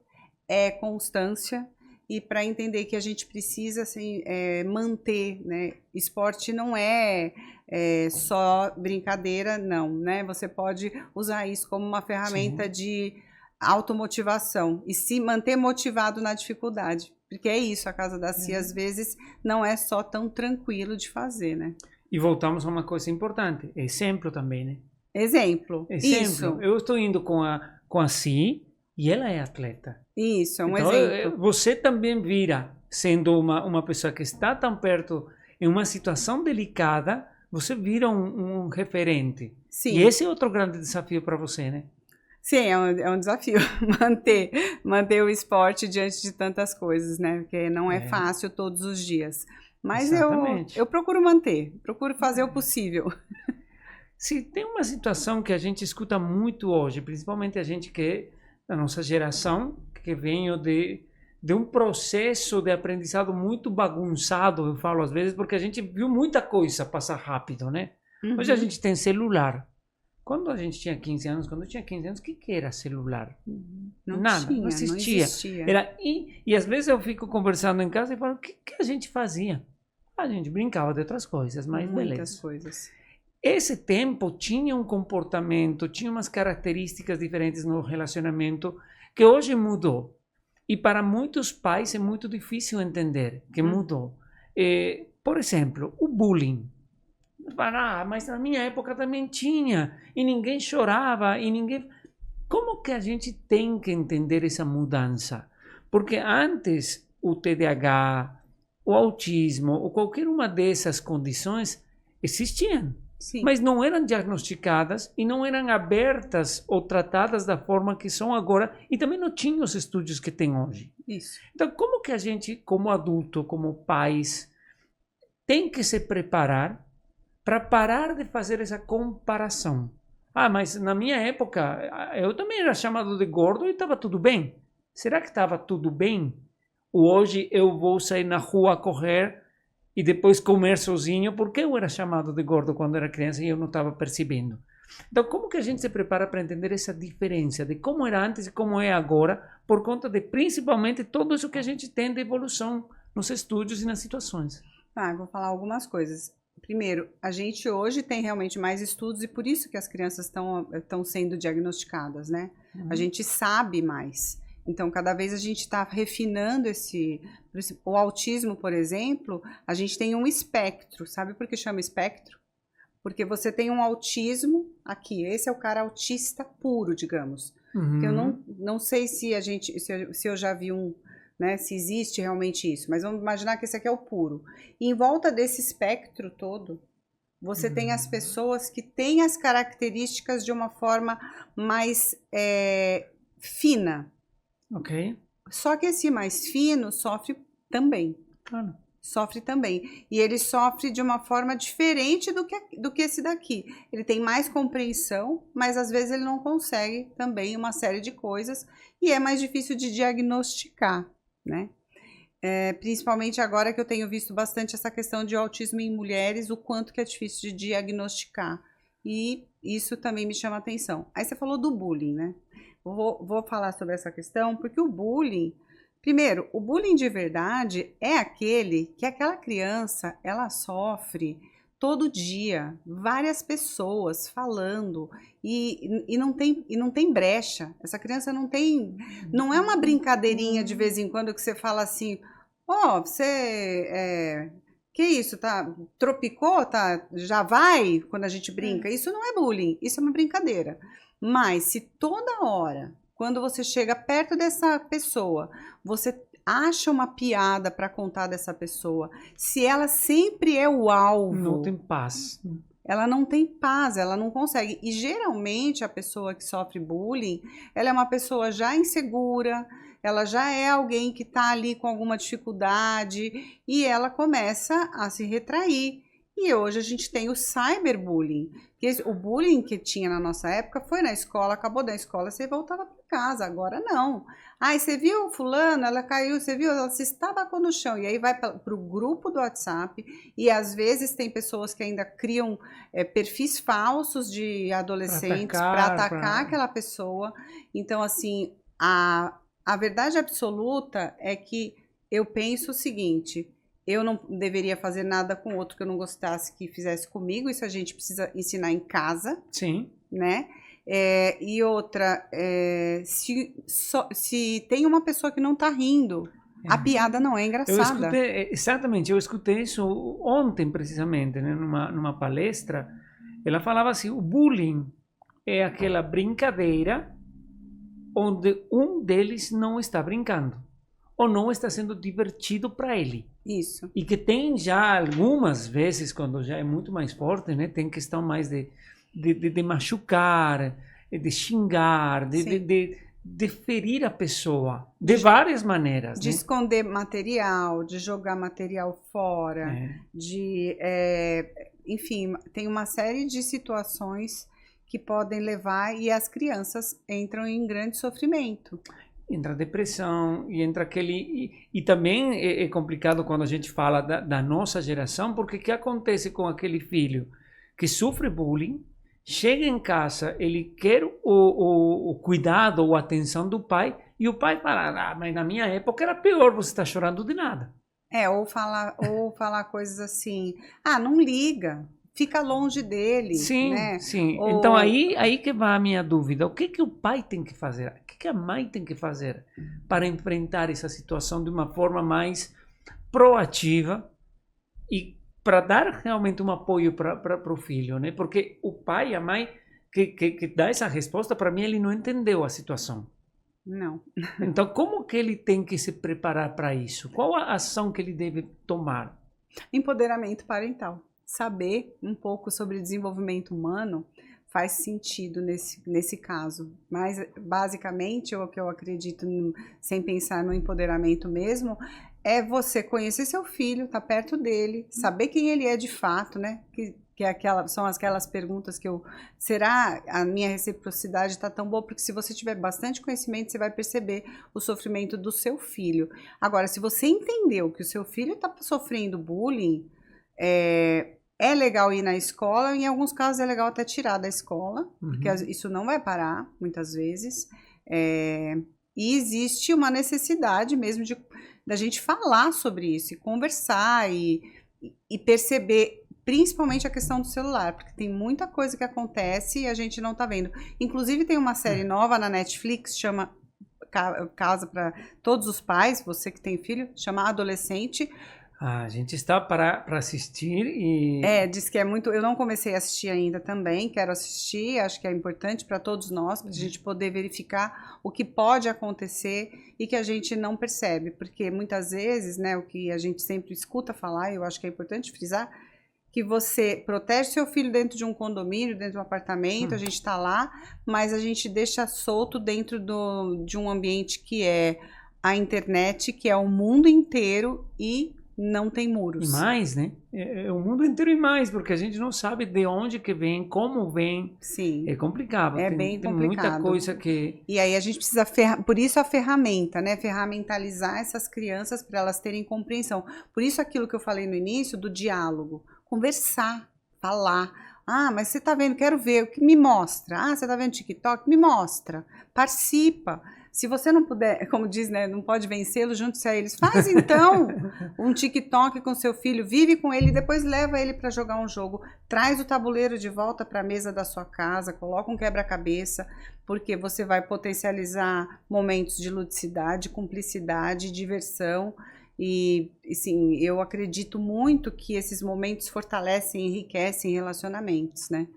é constância, e para entender que a gente precisa assim, manter, né? Esporte não é só brincadeira, não, né? Você pode usar isso como uma ferramenta de automotivação e se manter motivado na dificuldade, porque é isso, a Casa da Cia às vezes não é só tão tranquilo de fazer, né? E voltamos a uma coisa importante, exemplo também, né? Exemplo. Isso. Eu estou indo com a Ci e ela é atleta. Isso, é um então, exemplo. Você também vira, sendo uma pessoa que está tão perto, em uma situação delicada, você vira um referente. Sim. E esse é outro grande desafio para você, né? Sim, é um desafio manter o esporte diante de tantas coisas, né? Porque não é fácil todos os dias. Mas eu procuro manter, procuro fazer o possível. Se tem uma situação que a gente escuta muito hoje, principalmente a gente que é da nossa geração, que veio de um processo de aprendizado muito bagunçado, eu falo às vezes, porque a gente viu muita coisa passar rápido, né? Hoje a gente tem celular. Quando a gente tinha 15 anos, quando eu tinha 15 anos, o que era celular? Nada, não existia. E às vezes eu fico conversando em casa e falo, o que a gente fazia? A gente brincava de outras coisas, mas muitas beleza. coisas. Esse tempo tinha um comportamento, tinha umas características diferentes no relacionamento que hoje mudou. E para muitos pais é muito difícil entender que mudou. Por exemplo, o bullying. Mas na minha época também tinha, e ninguém chorava, e ninguém... Como que a gente tem que entender essa mudança? Porque antes o TDAH, o autismo, ou qualquer uma dessas condições existiam. Sim. Mas não eram diagnosticadas e não eram abertas ou tratadas da forma que são agora, e também não tinham os estudos que tem hoje. Isso. Então, como que a gente, como adulto, como pais, tem que se preparar para parar de fazer essa comparação? Mas na minha época, eu também era chamado de gordo e estava tudo bem. Será que estava tudo bem? Ou hoje eu vou sair na rua a correr e depois comer sozinho porque eu era chamado de gordo quando era criança e eu não estava percebendo? Então, como que a gente se prepara para entender essa diferença de como era antes e como é agora, por conta de principalmente tudo isso que a gente tem de evolução nos estudos e nas situações? Vou falar algumas coisas. Primeiro, a gente hoje tem realmente mais estudos e por isso que as crianças estão sendo diagnosticadas, né? A gente sabe mais. Então, cada vez a gente está refinando o autismo, por exemplo, a gente tem um espectro. Sabe por que chama espectro? Porque você tem um autismo aqui. Esse é o cara autista puro, digamos. Eu não sei se eu já vi um, né, se existe realmente isso, mas vamos imaginar que esse aqui é o puro. E em volta desse espectro todo, você tem as pessoas que têm as características de uma forma mais fina. Ok. Só que esse mais fino sofre também. Claro. Sofre também. E ele sofre de uma forma diferente do que esse daqui. Ele tem mais compreensão, mas às vezes ele não consegue também uma série de coisas e é mais difícil de diagnosticar, né? Principalmente agora que eu tenho visto bastante essa questão de autismo em mulheres, o quanto que é difícil de diagnosticar. E isso também me chama a atenção. Aí você falou do bullying, né? Vou falar sobre essa questão, porque o bullying... Primeiro, o bullying de verdade é aquele que aquela criança, ela sofre todo dia, várias pessoas falando e não tem brecha. Essa criança não é uma brincadeirinha de vez em quando que você fala assim, que isso, tá? Tropicou, tá? Já vai quando a gente brinca. Isso não é bullying, isso é uma brincadeira. Mas se toda hora, quando você chega perto dessa pessoa, você acha uma piada para contar dessa pessoa, se ela sempre é o alvo... Não tem paz. Ela não tem paz, ela não consegue. E geralmente a pessoa que sofre bullying, ela é uma pessoa já insegura, ela já é alguém que está ali com alguma dificuldade e ela começa a se retrair. E hoje a gente tem o cyberbullying. O bullying que tinha na nossa época foi na escola, acabou da escola, você voltava para casa. Agora não. Você viu fulano, ela caiu, você viu, ela se estabacou no chão. E aí vai para o grupo do WhatsApp e às vezes tem pessoas que ainda criam perfis falsos de adolescentes para atacar aquela pessoa. Então, assim, a verdade absoluta é que eu penso o seguinte... Eu não deveria fazer nada com outro que eu não gostasse que fizesse comigo. Isso a gente precisa ensinar em casa. Sim. Né? E outra, se tem uma pessoa que não tá rindo, a piada não é engraçada. Eu escutei isso ontem, precisamente, né, numa palestra. Ela falava assim, o bullying é aquela brincadeira onde um deles não está brincando. Ou não está sendo divertido para ele. Isso. E que tem já algumas vezes, quando já é muito mais forte, né? Tem questão mais de machucar, de xingar, de ferir a pessoa. De várias maneiras. De esconder material, de jogar material fora. Enfim, tem uma série de situações que podem levar e as crianças entram em grande sofrimento. entra depressão e entra aquele... E também é complicado quando a gente fala da nossa geração, porque o que acontece com aquele filho que sofre bullying, chega em casa, ele quer o cuidado ou a atenção do pai, e o pai fala, mas na minha época era pior, você está chorando de nada. Ou falar coisas assim, não liga, fica longe dele, sim, né? Sim, então aí que vai a minha dúvida, o que o pai tem que fazer, o que a mãe tem que fazer para enfrentar essa situação de uma forma mais proativa e para dar realmente um apoio para o filho, né? Porque o pai, a mãe que dá essa resposta, para mim ele não entendeu a situação. Não. Então, como que ele tem que se preparar para isso? Qual a ação que ele deve tomar? Empoderamento parental. Saber um pouco sobre desenvolvimento humano faz sentido nesse caso. Mas, basicamente, o que eu acredito, sem pensar no empoderamento mesmo, é você conhecer seu filho, estar perto dele, saber quem ele é de fato, né? São aquelas perguntas que será a minha reciprocidade está tão boa? Porque se você tiver bastante conhecimento, você vai perceber o sofrimento do seu filho. Agora, se você entendeu que o seu filho está sofrendo bullying, é legal ir na escola, em alguns casos é legal até tirar da escola, porque isso não vai parar, muitas vezes. E existe uma necessidade mesmo da gente falar sobre isso, e conversar, e perceber, principalmente a questão do celular, porque tem muita coisa que acontece e a gente não tá vendo. Inclusive tem uma série nova na Netflix, chama Casa para Todos os Pais, você que tem filho, chama Adolescente. A gente está para assistir e... diz que é muito... Eu não comecei a assistir ainda também, quero assistir, acho que é importante para todos nós, para a gente poder verificar o que pode acontecer e que a gente não percebe, porque muitas vezes, né, o que a gente sempre escuta falar, e eu acho que é importante frisar, que você protege seu filho dentro de um condomínio, dentro de um apartamento, a gente está lá, mas a gente deixa solto dentro de um ambiente que é a internet, que é o mundo inteiro e não tem muros. E mais, né? É o mundo inteiro e mais, porque a gente não sabe de onde que vem, como vem. Sim. É complicado. Bem complicado. Tem muita coisa que... E aí a gente precisa, por isso a ferramenta, né? Ferramentalizar essas crianças para elas terem compreensão. Por isso aquilo que eu falei no início do diálogo. Conversar, falar. Mas você tá vendo, quero ver, me mostra. Você tá vendo TikTok? Me mostra. Participa. Se você não puder, como diz, né, não pode vencê-lo, junte-se a eles. Faz então um TikTok com seu filho, vive com ele, depois leva ele para jogar um jogo. Traz o tabuleiro de volta para a mesa da sua casa, coloca um quebra-cabeça, porque você vai potencializar momentos de ludicidade, cumplicidade, diversão. E, sim, eu acredito muito que esses momentos fortalecem e enriquecem relacionamentos, né?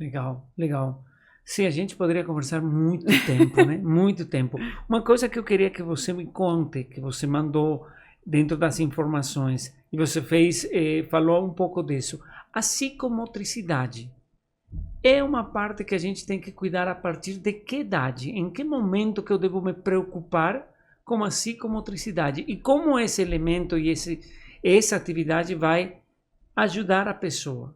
Legal, legal. Sim, a gente poderia conversar muito tempo, né? Muito tempo. Uma coisa que eu queria que você me conte, que você mandou dentro das informações, e você falou um pouco disso. A psicomotricidade é uma parte que a gente tem que cuidar a partir de que idade? Em que momento que eu devo me preocupar com a psicomotricidade? E como esse elemento e essa atividade vai ajudar a pessoa?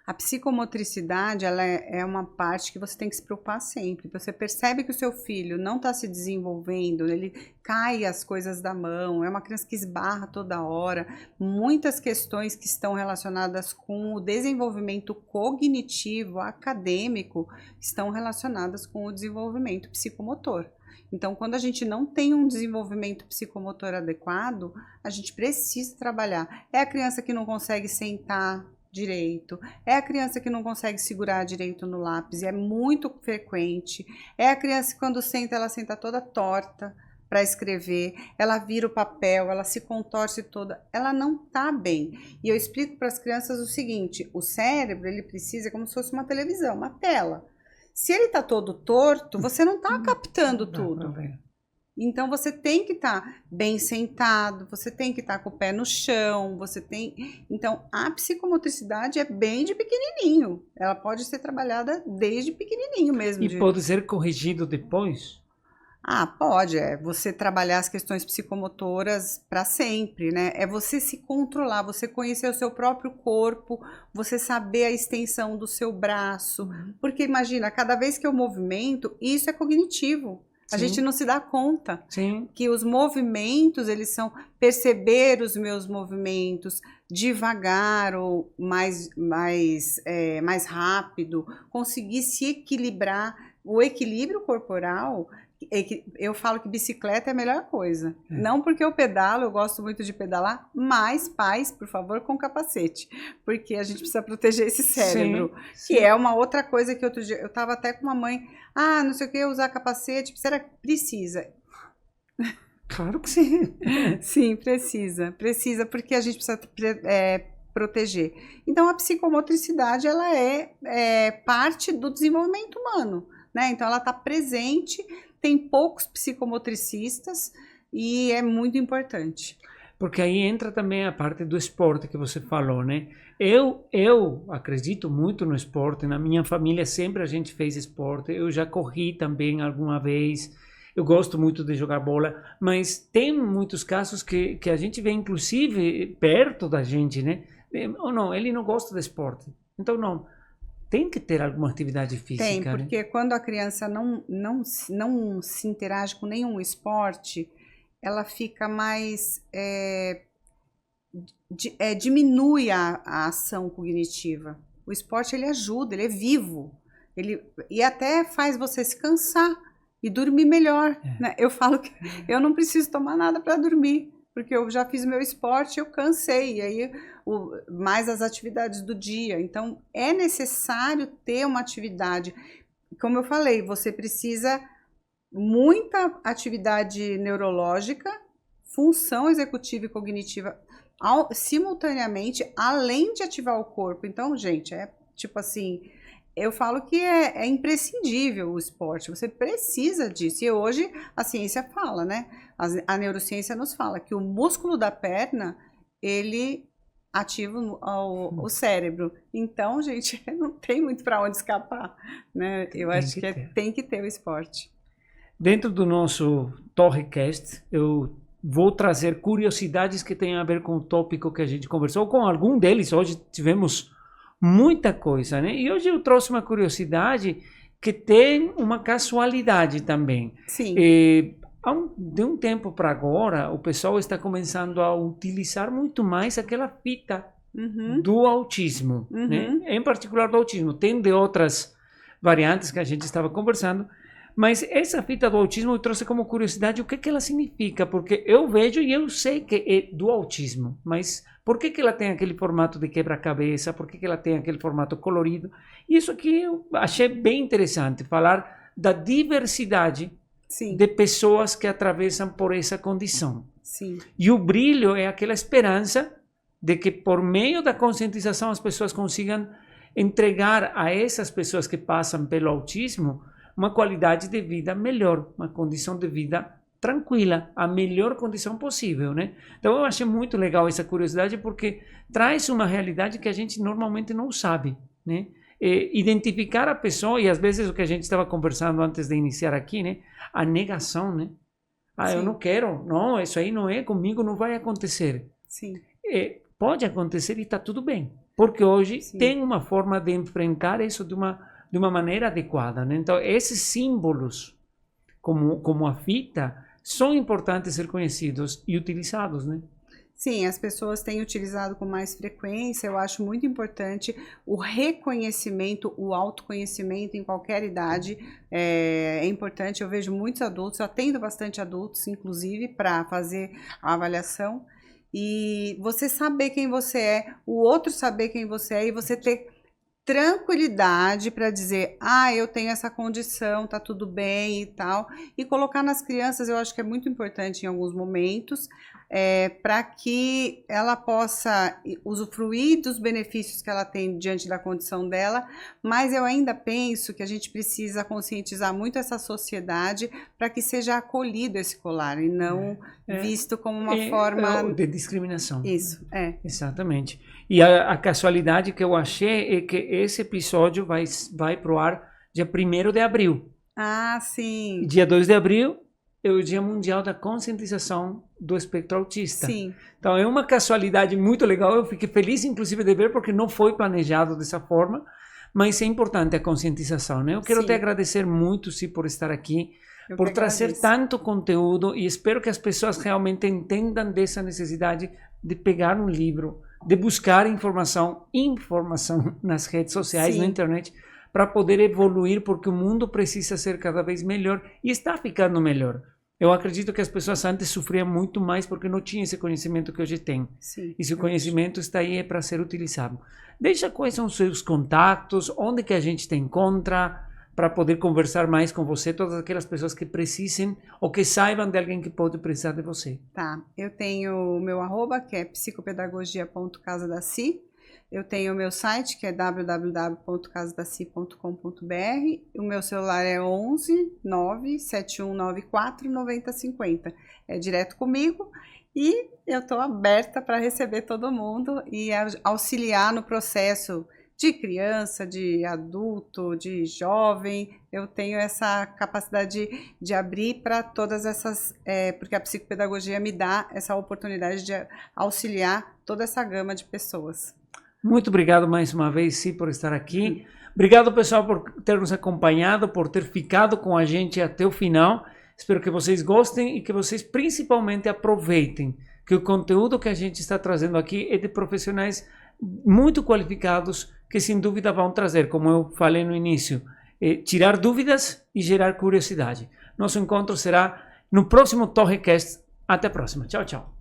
A psicomotricidade, ela é uma parte que você tem que se preocupar sempre. Você percebe que o seu filho não está se desenvolvendo, ele cai as coisas da mão, é uma criança que esbarra toda hora. Muitas questões que estão relacionadas com o desenvolvimento cognitivo, acadêmico, estão relacionadas com o desenvolvimento psicomotor. Então, quando a gente não tem um desenvolvimento psicomotor adequado, a gente precisa trabalhar. É a criança que não consegue sentar direito, é a criança que não consegue segurar direito no lápis, é muito frequente, é a criança que quando senta, ela senta toda torta para escrever, ela vira o papel, ela se contorce toda, ela não tá bem. E eu explico para as crianças o seguinte, o cérebro, ele precisa, como se fosse uma televisão, uma tela. Se ele tá todo torto, você não tá captando tudo. Então, você tem que estar bem sentado, você tem que estar com o pé no chão, Então, a psicomotricidade é bem de pequenininho. Ela pode ser trabalhada desde pequenininho mesmo. E pode ser corrigido depois? Pode. É você trabalhar as questões psicomotoras para sempre, né? É você se controlar, você conhecer o seu próprio corpo, você saber a extensão do seu braço. Porque, imagina, cada vez que eu movimento, isso é cognitivo. A gente não se dá conta Sim. que os movimentos, eles são perceber os meus movimentos devagar ou mais rápido, conseguir se equilibrar. O equilíbrio corporal, eu falo que bicicleta é a melhor coisa. Não porque eu pedalo, eu gosto muito de pedalar, mas pais, por favor, com capacete, porque a gente precisa proteger esse cérebro, que é uma outra coisa que outro dia, eu estava até com uma mãe, não sei o que, usar capacete, precisa. Claro que sim. Sim, precisa, porque a gente precisa proteger. Então, a psicomotricidade, ela é parte do desenvolvimento humano, né? Então, ela está presente, tem poucos psicomotricistas e é muito importante. Porque aí entra também a parte do esporte que você falou, né? Eu acredito muito no esporte, na minha família sempre a gente fez esporte, eu já corri também alguma vez, eu gosto muito de jogar bola, mas tem muitos casos que a gente vê inclusive perto da gente, né? Ou não, ele não gosta de esporte, então não. Tem que ter alguma atividade física. Tem, porque né? Quando a criança não se interage com nenhum esporte, ela fica mais... diminui a ação cognitiva. O esporte, ele ajuda, ele é vivo. E até faz você se cansar e dormir melhor. Né? Eu falo que eu não preciso tomar nada para dormir, porque eu já fiz meu esporte, eu cansei, e aí mais as atividades do dia. Então, é necessário ter uma atividade. Como eu falei, você precisa muita atividade neurológica, função executiva e cognitiva simultaneamente, além de ativar o corpo. Então, gente, é tipo assim, eu falo que é imprescindível o esporte, você precisa disso. E hoje a ciência fala, né? A neurociência nos fala que o músculo da perna, ele ativa o cérebro. Então, gente, não tem muito para onde escapar, né? Eu acho que tem que ter o esporte. Dentro do nosso Torrecast, eu vou trazer curiosidades que têm a ver com o tópico que a gente conversou, com algum deles. Hoje tivemos muita coisa, né? E hoje eu trouxe uma curiosidade que tem uma casualidade também. Sim. De um tempo para agora, o pessoal está começando a utilizar muito mais aquela fita do autismo, né? Em particular do autismo. Tem de outras variantes que a gente estava conversando, mas essa fita do autismo eu trouxe como curiosidade o que ela significa, porque eu vejo e eu sei que é do autismo, mas por que ela tem aquele formato de quebra-cabeça, por que ela tem aquele formato colorido? E isso aqui eu achei bem interessante, falar da diversidade de pessoas que atravessam por essa condição. Sim. E o brilho é aquela esperança de que por meio da conscientização as pessoas consigam entregar a essas pessoas que passam pelo autismo uma qualidade de vida melhor, uma condição de vida tranquila, a melhor condição possível, né? Então eu achei muito legal essa curiosidade porque traz uma realidade que a gente normalmente não sabe, né? Identificar a pessoa, e às vezes o que a gente estava conversando antes de iniciar aqui, né? A negação, né? Eu não quero, não, isso aí não é comigo, não vai acontecer. Sim. Pode acontecer e está tudo bem, porque hoje tem uma forma de enfrentar isso de uma maneira adequada, né? Então, esses símbolos, como a fita, são importantes ser conhecidos e utilizados, né? Sim, as pessoas têm utilizado com mais frequência. Eu acho muito importante o reconhecimento, o autoconhecimento em qualquer idade. É importante, eu vejo muitos adultos, eu atendo bastante adultos, inclusive, para fazer a avaliação. E você saber quem você é, o outro saber quem você é e você ter tranquilidade para dizer, eu tenho essa condição, tá tudo bem e tal, e colocar nas crianças, eu acho que é muito importante em alguns momentos, para que ela possa usufruir dos benefícios que ela tem diante da condição dela, mas eu ainda penso que a gente precisa conscientizar muito essa sociedade para que seja acolhido esse colar e não visto como uma forma de discriminação. Isso, Exatamente. E a casualidade que eu achei é que esse episódio vai pro ar dia 1º de abril. Ah, sim. Dia 2 de abril é o Dia Mundial da Conscientização do Espectro Autista. Sim. Então é uma casualidade muito legal, eu fiquei feliz inclusive de ver, porque não foi planejado dessa forma, mas é importante a conscientização, né? Eu quero te agradecer muito, Ci, por estar aqui. por trazer tanto conteúdo e espero que as pessoas realmente entendam dessa necessidade de pegar um livro, de buscar informação nas redes sociais, na internet, para poder evoluir, porque o mundo precisa ser cada vez melhor e está ficando melhor. Eu acredito que as pessoas antes sofriam muito mais porque não tinham esse conhecimento que hoje têm. Sim, e se o conhecimento está aí é para ser utilizado. Deixa quais são os seus contatos, onde que a gente te encontra, para poder conversar mais com você, todas aquelas pessoas que precisem ou que saibam de alguém que pode precisar de você. Tá, eu tenho o meu arroba, que é psicopedagogia.casadaci. Eu tenho o meu site, que é www.casadaci.com.br. O meu celular é 11 97194 9050. É direto comigo e eu estou aberta para receber todo mundo e auxiliar no processo de criança, de adulto, de jovem. Eu tenho essa capacidade de abrir para todas essas, porque a psicopedagogia me dá essa oportunidade de auxiliar toda essa gama de pessoas. Muito obrigado mais uma vez, Cy, por estar aqui. Obrigado, pessoal, por ter nos acompanhado, por ter ficado com a gente até o final. Espero que vocês gostem e que vocês principalmente aproveitem que o conteúdo que a gente está trazendo aqui é de profissionais muito qualificados que sem dúvida vão trazer, como eu falei no início, tirar dúvidas e gerar curiosidade. Nosso encontro será no próximo TorreCast. Até a próxima. Tchau, tchau.